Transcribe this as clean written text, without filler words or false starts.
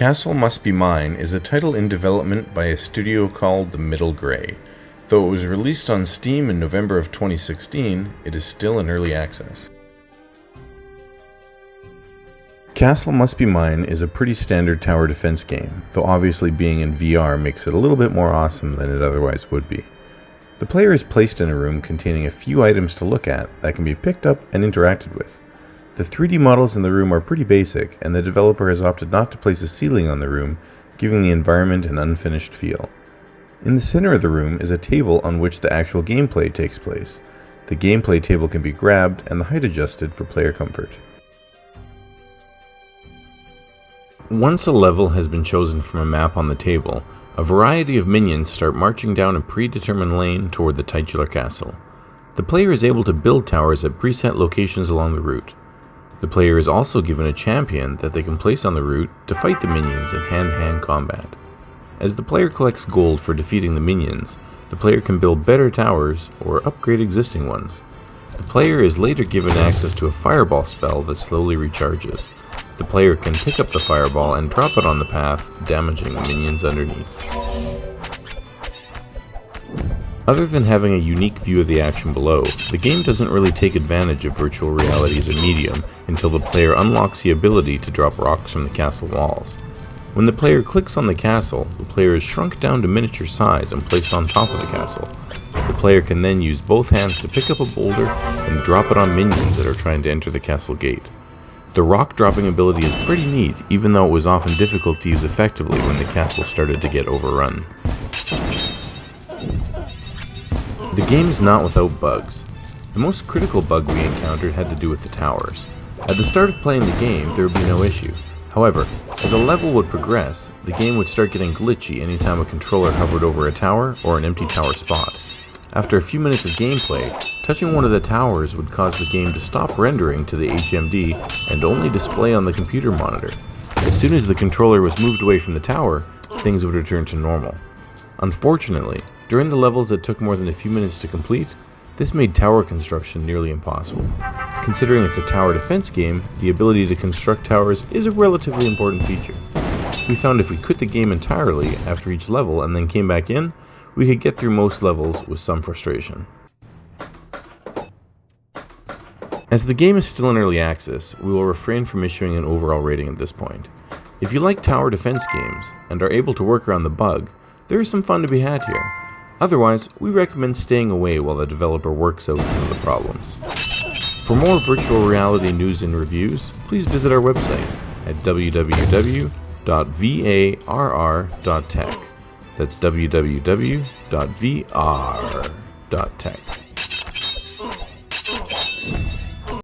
Castle Must Be Mine is a title in development by a studio called The Middle Grey. Though it was released on Steam in November of 2016, it is still in early access. Castle Must Be Mine is a pretty standard tower defense game, though obviously being in VR makes it a little bit more awesome than it otherwise would be. The player is placed in a room containing a few items to look at that can be picked up and interacted with. The 3D models in the room are pretty basic, and the developer has opted not to place a ceiling on the room, giving the environment an unfinished feel. In the center of the room is a table on which the actual gameplay takes place. The gameplay table can be grabbed and the height adjusted for player comfort. Once a level has been chosen from a map on the table, a variety of minions start marching down a predetermined lane toward the titular castle. The player is able to build towers at preset locations along the route. The player is also given a champion that they can place on the route to fight the minions in hand-to-hand combat. As the player collects gold for defeating the minions, the player can build better towers or upgrade existing ones. The player is later given access to a fireball spell that slowly recharges. The player can pick up the fireball and drop it on the path, damaging the minions underneath. Other than having a unique view of the action below, the game doesn't really take advantage of virtual reality as a medium until the player unlocks the ability to drop rocks from the castle walls. When the player clicks on the castle, the player is shrunk down to miniature size and placed on top of the castle. The player can then use both hands to pick up a boulder and drop it on minions that are trying to enter the castle gate. The rock dropping ability is pretty neat, even though it was often difficult to use effectively when the castle started to get overrun. The game is not without bugs. The most critical bug we encountered had to do with the towers. At the start of playing the game, there would be no issue. However, as a level would progress, the game would start getting glitchy anytime a controller hovered over a tower or an empty tower spot. After a few minutes of gameplay, touching one of the towers would cause the game to stop rendering to the HMD and only display on the computer monitor. As soon as the controller was moved away from the tower, things would return to normal. Unfortunately, during the levels that took more than a few minutes to complete, this made tower construction nearly impossible. Considering it's a tower defense game, the ability to construct towers is a relatively important feature. We found if we quit the game entirely after each level and then came back in, we could get through most levels with some frustration. As the game is still in early access, we will refrain from issuing an overall rating at this point. If you like tower defense games and are able to work around the bug, there is some fun to be had here. Otherwise, we recommend staying away while the developer works out some of the problems. For more virtual reality news and reviews, please visit our website at www.varr.tech. That's www.vr.tech.